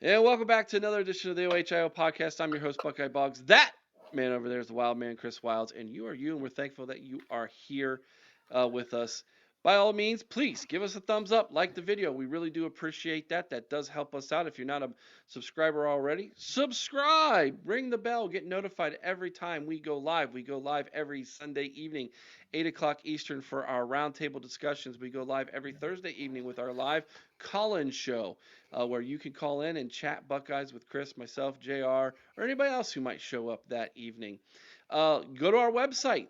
And welcome back to another edition of the OHIO podcast. I'm your host, Buckeye Boggs. That man over there is the wild man, Chris Wilds, and you are you, and we're thankful that you are here with us. By all means, please give us a thumbs up, like the video. We really do appreciate that. That does help us out. If you're not a subscriber already, subscribe, ring the bell, get notified every time we go live. We go live every Sunday evening, 8 o'clock Eastern for our roundtable discussions. We go live every Thursday evening with our live call-in show where you can call in and chat Buckeyes with Chris, myself, JR, or anybody else who might show up that evening. Go to our website,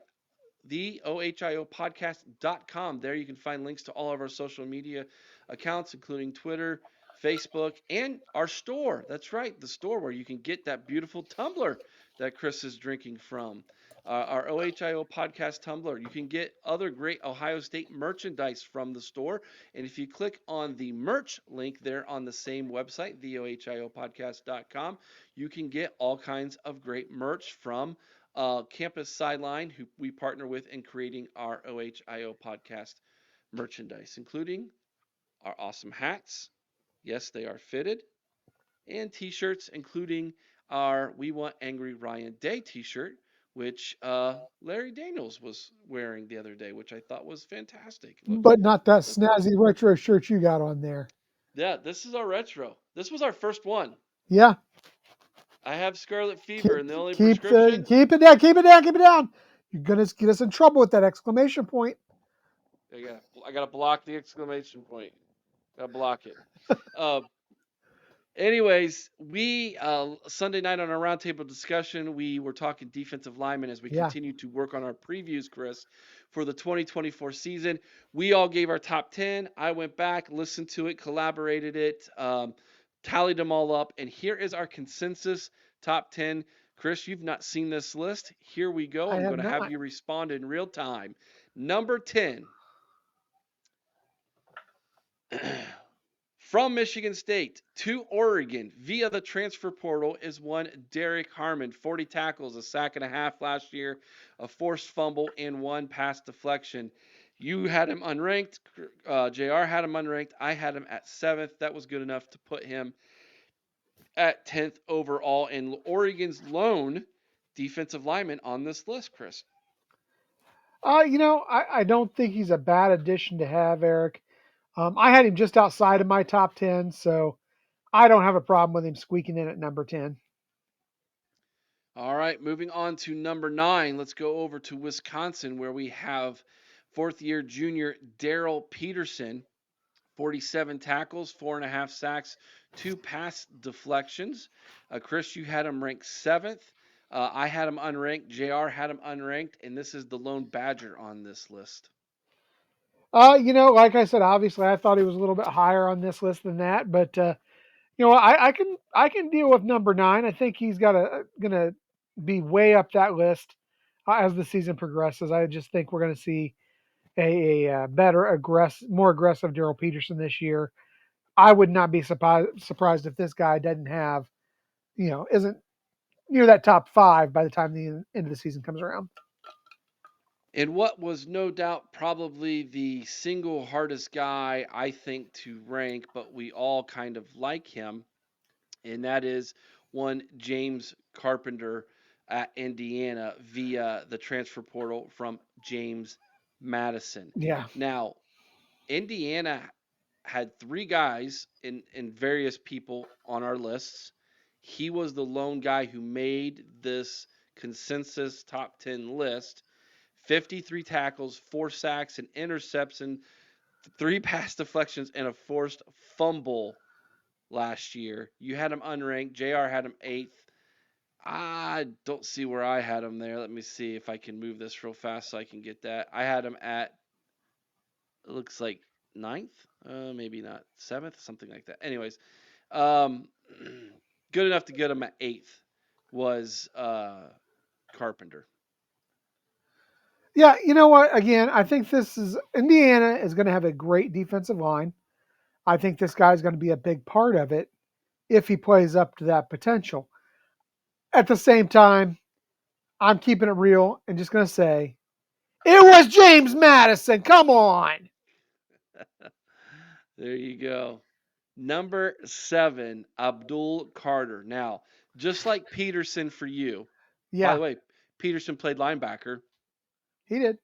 theohiopodcast.com. There you can find links to all of our social media accounts, including Twitter, Facebook, and our store. That's right, the store where you can get that beautiful tumbler that Chris is drinking from. Our OHIO podcast tumbler. You can get other great Ohio State merchandise from the store. And if you click on the merch link there on the same website, theohiopodcast.com, you can get all kinds of great merch from Campus Sideline, who we partner with in creating our OHIO podcast merchandise, including our awesome hats. Yes, they are fitted, and t-shirts, including our We Want Angry Ryan Day t-shirt, which Larry Daniels was wearing the other day, which I thought was fantastic. But not that Looked good. snazzy retro shirt you got on there. Yeah, this is our retro. This was our first one. Yeah, I have scarlet fever, keep and the only keep prescription. keep it down, keep it down, keep it down. You're gonna get us in trouble with that exclamation point. I gotta block the exclamation point. Gotta block it. Uh, Anyways, we Sunday night on our roundtable discussion, we were talking defensive linemen as we Yeah, continue to work on our previews, Chris, for the 2024 season. We all gave our top 10. I went back, listened to it, collaborated it, tallied them all up, and here is our consensus top 10. Chris, you've not seen this list. Here we go. I I'm have going to have not. you respond in real time. Number 10. From Michigan State to Oregon via the transfer portal is one Derek Harmon, 40 tackles, a sack and a half last year, a forced fumble, and one pass deflection. You had him unranked. JR had him unranked. I had him at 7th. That was good enough to put him at 10th overall, and Oregon's lone defensive lineman on this list, Chris. I don't think he's a bad addition to have, Eric. I had him just outside of my top 10, so I don't have a problem with him squeaking in at number 10. All right, moving on to number 9. Let's go over to Wisconsin, where we have fourth year junior Daryl Peterson, 47 tackles, 4.5 sacks, 2 pass deflections. Chris, you had him ranked 7th. I had him unranked. JR had him unranked, and this is the lone Badger on this list. Like I said, obviously I thought he was a little bit higher on this list than that, but I can deal with number 9. I think he's gonna be way up that list as the season progresses. I just think we're gonna see a better, more aggressive Daryl Peterson this year. I would not be surprised if this guy doesn't have, isn't near that top 5 by the time the end of the season comes around. And what was no doubt probably the single hardest guy, I think, to rank, but we all kind of like him, and that is one James Carpenter at Indiana via the transfer portal from James Madison. Yeah, Now, Indiana had 3 guys in various people on our lists. He was the lone guy who made this consensus top 10 list. 53 tackles, 4 sacks, an interception, 3 pass deflections, and a forced fumble last year. You had him unranked. JR had him 8th. I don't see where I had him there. Let me see if I can move this real fast so I can get that. I had him at, it looks like 9th, maybe not 7th, something like that. Anyways, um, good enough to get him at 8th was Carpenter. yeah. You know what? Again, I think this is Indiana is going to have a great defensive line. I think this guy's going to be a big part of it if he plays up to that potential. At the same time, I'm keeping it real and just going to say it was James Madison. Come on. There you go. Number 7, Abdul Carter. Now, just like Peterson for you, by the Yeah, way, Peterson played linebacker. he did.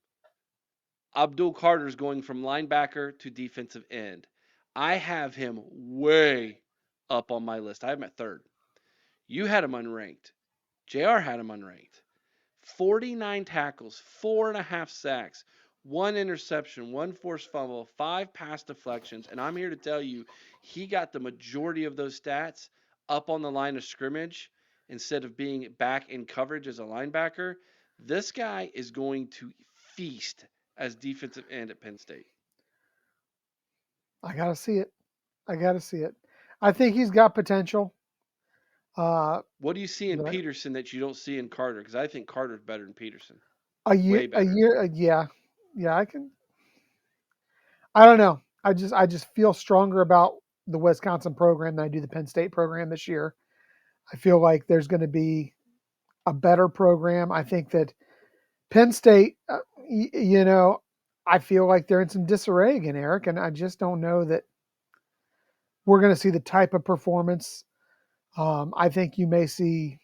Abdul Carter is going from linebacker to defensive end. I have him way up on my list. I have him at third. You had him unranked. JR had him unranked. 49 tackles, 4.5 sacks, one interception, one forced fumble, five pass deflections. And I'm here to tell you, he got the majority of those stats up on the line of scrimmage instead of being back in coverage as a linebacker. This guy is going to feast as defensive end at Penn State. I gotta see it. I gotta see it. I think he's got potential. Uh, What do you see in but Peterson that you don't see in Carter? Because I think Carter's better than Peterson. a Way better. year, yeah, yeah. I can. I don't know. I just feel stronger about the Wisconsin program than I do the Penn State program this year. I feel like there's going to be a better program. I think that Penn State, you know, I feel like they're in some disarray again, Eric, and I just don't know that we're going to see the type of performance. I think you may see.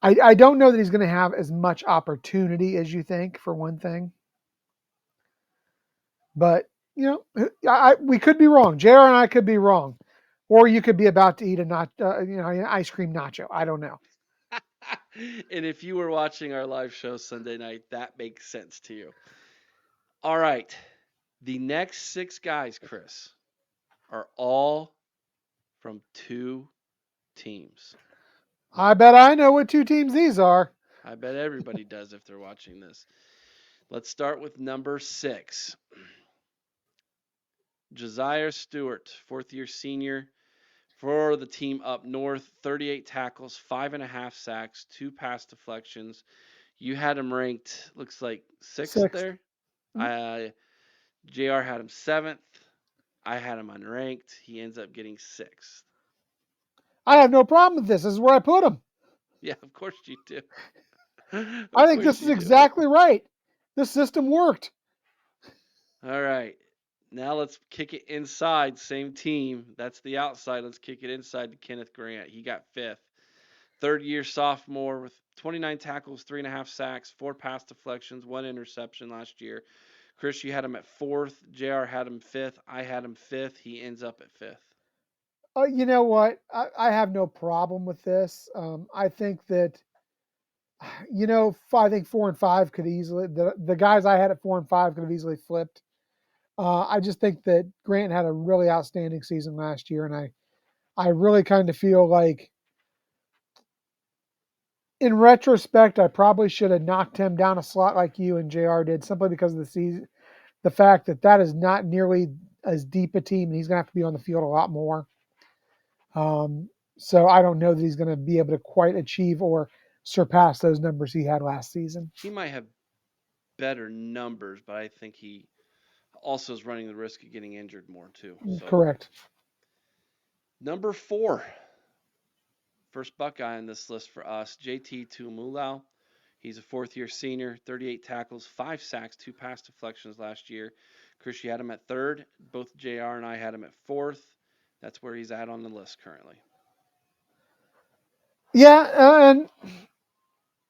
I don't know that he's going to have as much opportunity as you think, for one thing. But we could be wrong. JR and I could be wrong, or you could be about to eat a an ice cream nacho. I don't know. And if you were watching our live show Sunday night, that makes sense to you. All right. The next six guys, Chris, are all from two teams. I bet I know what two teams these are. I bet everybody does if they're watching this. Let's start with number 6. Josiah Stewart, fourth year senior for the team up north, 38 tackles, 5.5 sacks, two pass deflections. You had him ranked, looks like sixth Sixth. there. JR had him seventh. I had him unranked. He ends up getting sixth. I have no problem with this. This is where I put him. Yeah, of course you do. I Of think this course is you do. exactly right. This system worked. All right. Now let's kick it inside. Same team. That's the outside. Let's kick it inside to Kenneth Grant. He got fifth. Third year sophomore with 29 tackles, 3.5 sacks, four pass deflections, one interception last year. Chris, you had him at fourth. JR had him fifth. I had him fifth. He ends up at fifth. You know what? I have no problem with this. I think that, I think 4 and 5 could easily, the guys I had at 4 and 5 could have easily flipped. I just think that Grant had a really outstanding season last year, and I really kind of feel like, in retrospect, I probably should have knocked him down a slot like you and JR did, simply because of the season, the fact that that is not nearly as deep a team, and he's going to have to be on the field a lot more. Um, so I don't know that he's going to be able to quite achieve or surpass those numbers he had last season. He might have better numbers, but I think he also is running the risk of getting injured more too. So Correct. number 4, first Buckeye on this list for us, JT Tuimoloau. He's a fourth year senior, 38 tackles, 5 sacks, two pass deflections last year. Chris, you had him at third. Both JR and I had him at fourth. That's where he's at on the list currently. Yeah, and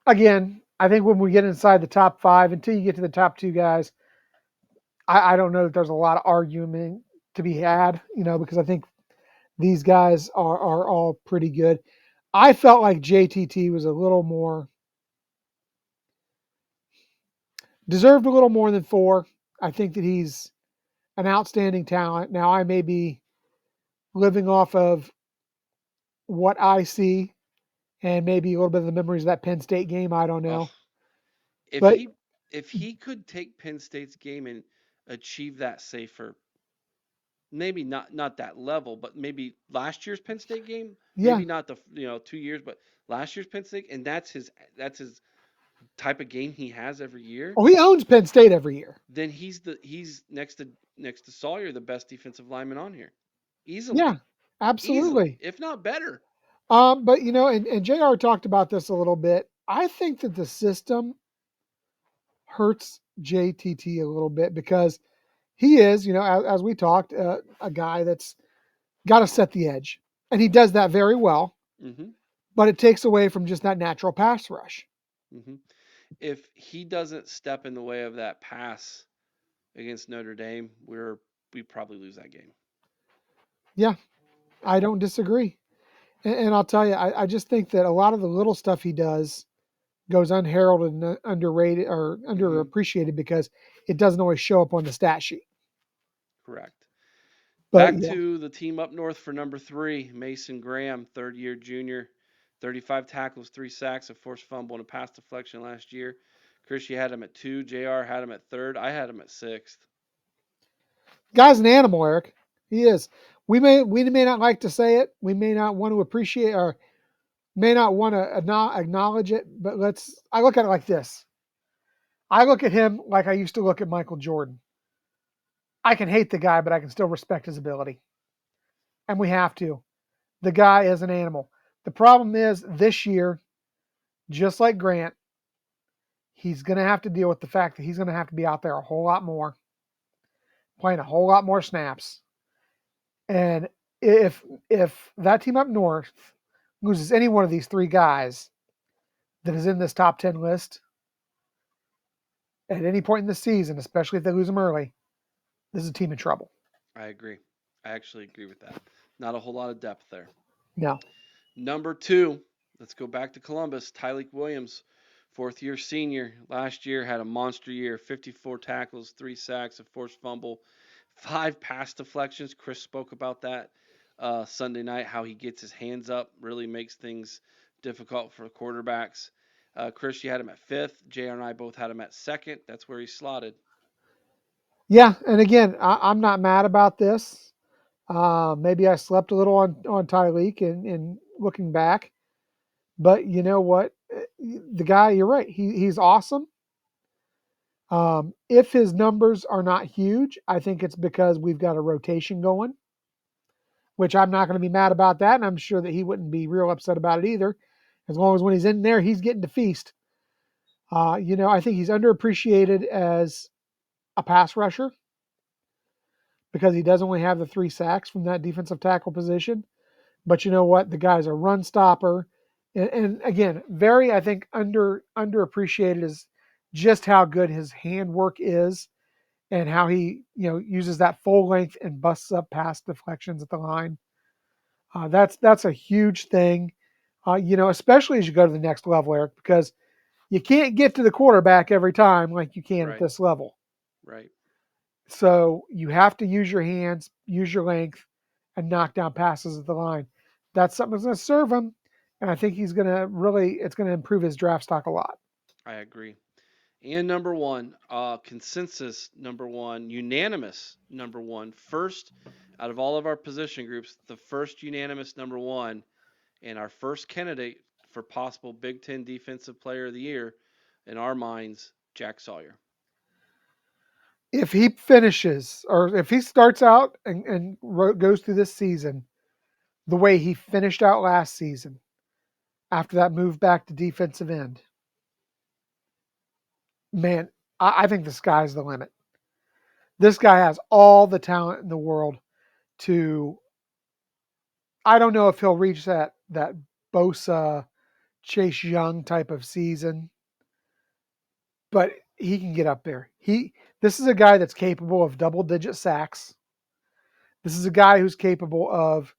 again, I think when we get inside the top 5, until you get to the top 2 guys, I don't know that there's a lot of argument to be had, because I think these guys are all pretty good. I felt like JTT was a little more, deserved a little more than 4. I think that he's an outstanding talent. Now, I may be living off of what I see and maybe a little bit of the memories of that Penn State game. I don't Oh, know. if But he could take Penn State's game and achieve that, say for maybe not that level, but maybe last year's Penn State game, yeah, maybe not the 2 years, but last year's Penn State, and that's his type of game he has every year. oh, he owns Penn State every year. Then he's next to Sawyer, the best defensive lineman on here, easily, Yeah, absolutely. if not better. But and Jr. talked about this a little bit. I think that the system hurts JTT a little bit because He is, as we talked, a guy that's got to set the edge, and he does that very well. Hmm. But it takes away from just that natural pass rush. Hmm. If he doesn't step in the way of that pass against Notre Dame, we probably lose that game. Yeah, I don't disagree. And I'll tell you, I just think that a lot of the little stuff he does goes unheralded and underrated or Hmm. underappreciated because it doesn't always show up on the stat sheet. Correct. But Back yeah, to the team up north for number three, Mason Graham, third year junior, 35 tackles, 3 sacks, a forced fumble, and a pass deflection last year. Chris, you had him at two. JR had him at third. I had him at sixth. guy's an animal, Eric. He is. We may not like to say it. We may not want to appreciate or may not want to acknowledge it. But let's. I look at it like this. I look at him like I used to look at Michael Jordan. I can hate the guy, but I can still respect his ability, and we have to. The guy is an animal. The problem is this year, just like Grant, he's going to have to deal with the fact that he's going to have to be out there a whole lot more, playing a whole lot more snaps. And if that team up north loses any one of these three guys that is in this top 10 list at any point in the season, especially if they lose them early, this is a team in trouble. I agree. I actually agree with that. Not a whole lot of depth there. No. Number two, let's go back to Columbus. Tyleek Williams, fourth year senior. Last year had a monster year, 54 tackles, 3 sacks, a forced fumble, 5 pass deflections. Chris spoke about that Sunday night, how he gets his hands up, really makes things difficult for quarterbacks. Chris, you had him at fifth. JR and I both had him at second. That's where he's slotted. Yeah, and again, I'm not mad about this. Maybe I slept a little on Tyreek and looking back, but you know what? The guy, you're right. He's awesome. If his numbers are not huge, I think it's because we've got a rotation going, which I'm not going to be mad about that, and I'm sure that he wouldn't be real upset about it either, as long as when he's in there, he's getting to feast. I think he's underappreciated as a pass rusher because he does only have the 3 sacks from that defensive tackle position. But you know what? The guy's a run stopper, and again, very I think underappreciated is just how good his handwork is and how he uses that full length and busts up pass deflections at the line. That's a huge thing, especially as you go to the next level, Eric, because you can't get to the quarterback every time like you can at Right, this level. right. So you have to use your hands, use your length, and knock down passes at the line. That's something that's going to serve him, and I think he's going to really it's going to improve his draft stock a lot. I agree. And number one, consensus number one, unanimous number one, first out of all of our position groups, the first unanimous number one, and our first candidate for possible Big Ten Defensive Player of the Year, in our minds, Jack Sawyer. If he finishes, or if he starts out and goes through this season the way he finished out last season, after that move back to defensive end, man, I think the sky's the limit. This guy has all the talent in the world to. I don't know if he'll reach that Bosa Chase Young type of season, but he can get up there. This is a guy that's capable of double digit sacks. This is a guy who's capable of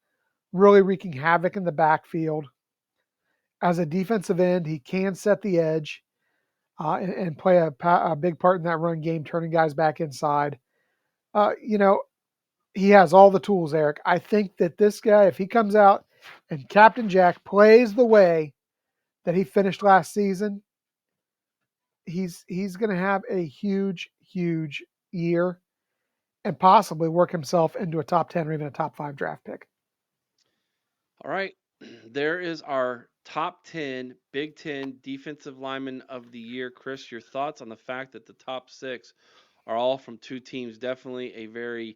really wreaking havoc in the backfield. As a defensive end, he can set the edge and play a big part in that run game, turning guys back inside. Uh, you know, he has all the tools, Eric. I think that this guy, if he comes out and Captain Jack plays the way that he finished last season, he's going to have a huge year and possibly work himself into a top 10 or even a top 5 draft pick. All right, there is our top 10 Big Ten Defensive Lineman of the Year. Chris, your thoughts on the fact that the top six are all from two teams? Definitely a very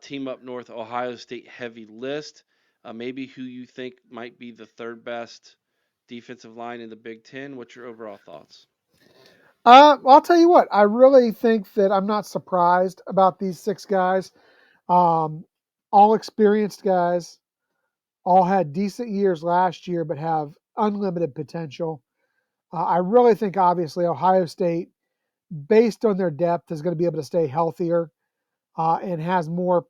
team up north, Ohio State heavy list. Maybe who you think might be the third best defensive line in the Big Ten. What's your overall thoughts? I'll tell you what. I really think that I'm not surprised about these six guys. Um, all experienced guys, all had decent years last year, but have unlimited potential. I really think, obviously, Ohio State, based on their depth, is going to be able to stay healthier and has more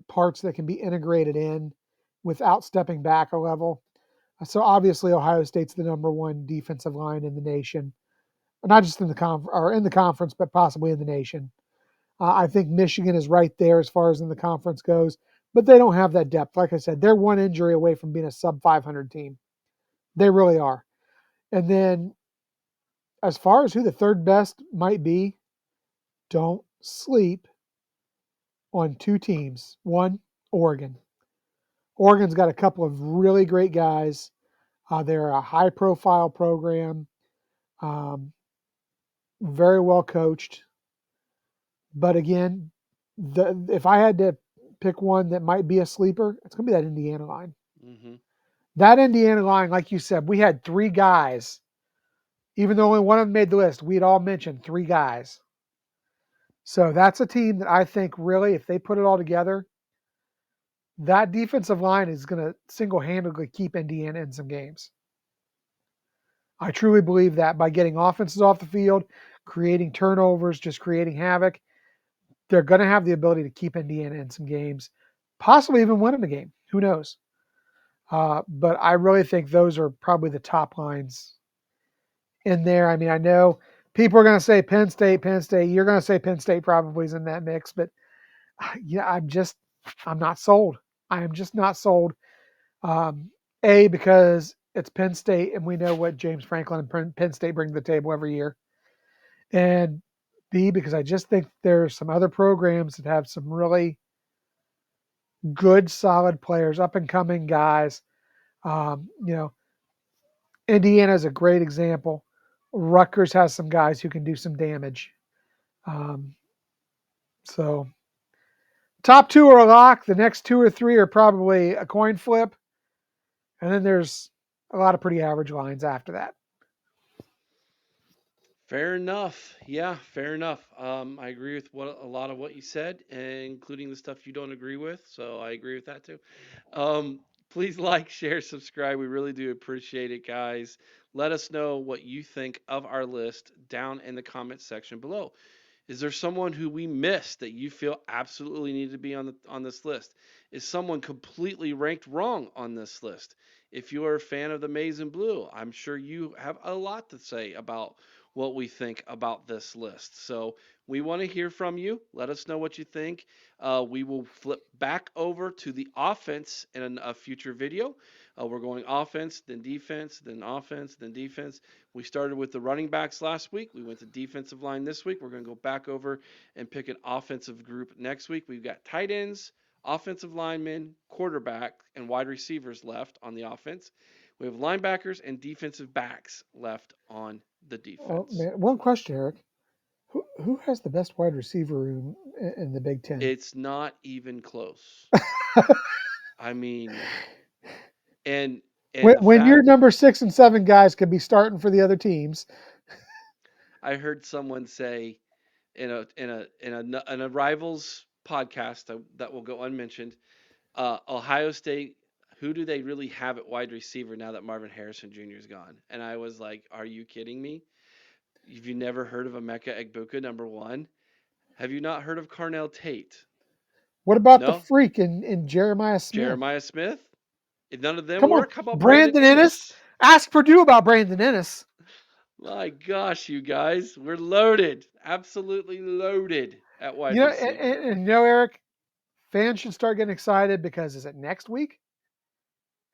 parts that can be integrated in without stepping back a level. So obviously, Ohio State's the number one defensive line in the nation, not just in the or in the conference, but possibly in the nation. I think Michigan is right there as far as in the conference goes, but they don't have that depth. Like I said, they're one injury away from being a sub 500 team. They really are. And then as far as who the third best might be, don't sleep on two teams. One, Oregon. Oregon's got a couple of really great guys. They're a high profile program, um, very well coached. But again, if I had to pick one that might be a sleeper, it's going to be that Indiana line. Hmm. That Indiana line, like you said, we had three guys. Even though only one of them made the list, we'd all mentioned three guys. So that's a team that I think really, if they put it all together, that defensive line is going to single handedly keep Indiana in some games. I truly believe that by getting offenses off the field, creating turnovers, just creating havoc, they're going to have the ability to keep Indiana in some games, possibly even winning a game. Who knows? But I really think those are probably the top lines in there. I mean, I know people are going to say Penn State, Penn State. You're going to say Penn State probably is in that mix, but yeah, I'm not sold. I am just not sold. A, because it's Penn State, and we know what James Franklin and Penn State bring to the table every year, and B, because I just think there's some other programs that have some really good, solid players, up and coming guys. You know, Indiana is a great example. Rutgers has some guys who can do some damage. Um, so top two are a lock. The next two or three are probably a coin flip, and then there's a lot of pretty average lines after that. Fair enough. Yeah, fair enough. I agree with what a lot of what you said, including the stuff you don't agree with. So I agree with that too. Please like, share, subscribe. We really do appreciate it, guys. Let us know what you think of our list down in the comments section below. Is there someone who we missed that you feel absolutely needed to be on this list? Is someone completely ranked wrong on this list? If you are a fan of the Maize and Blue, I'm sure you have a lot to say about what we think about this list. So we want to hear from you. Let us know what you think. We will flip back over to the offense in a future video. We're going offense, then defense, then offense, then defense. We started with the running backs last week. We went to defensive line this week. We're going to go back over and pick an offensive group next week. We've got tight ends, offensive linemen, quarterback, and wide receivers left on the offense. We have linebackers and defensive backs left on the Oh defense. man, one question, Eric: who has the best wide receiver room in the Big Ten? It's not even close. I mean, and when, and the when your fact number 6 and 7 guys could be starting for the other teams. I heard someone say in a rivals podcast that will go unmentioned, Ohio State, who do they really have at wide receiver now that Marvin Harrison Jr. is gone? And I was like, are you kidding me? Have you never heard of Emeka Egbuka, number one? Have you not heard of Carnell Tate? What about the No? freak in Jeremiah Smith? Jeremiah Smith? If none of them Come on, work, how about Brandon Brandon Ennis. Inniss? Ask Purdue about Brandon Ennis. My gosh, you guys, we're loaded. Absolutely loaded at wide receiver. And you know, Eric, fans should start getting excited because is it next week?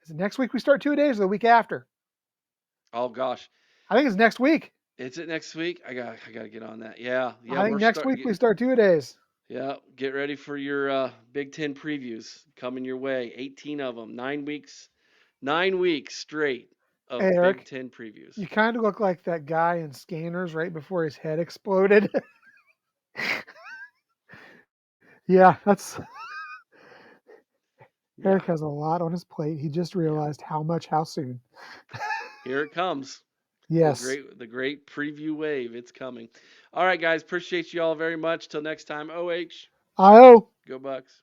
Is it next week we start 2 days or the week after? Oh gosh. I think it's next week. Is it next week? I gotta get on that. Yeah, yeah, I think we're next start. week we start 2 days. Yeah, get ready for your Big Ten previews coming your way. 18 of them, 9 weeks, 9 weeks straight Hey, of Big Eric, Ten previews. you kind of look like that guy in Scanners right before his head exploded. Yeah, that's Yeah, Eric has a lot on his plate. He just yeah. realized how much, how soon. Here it comes. Yes. The great preview wave. It's coming. All right, guys. Appreciate you all very much. Till next time. OH. IO. Go Bucks.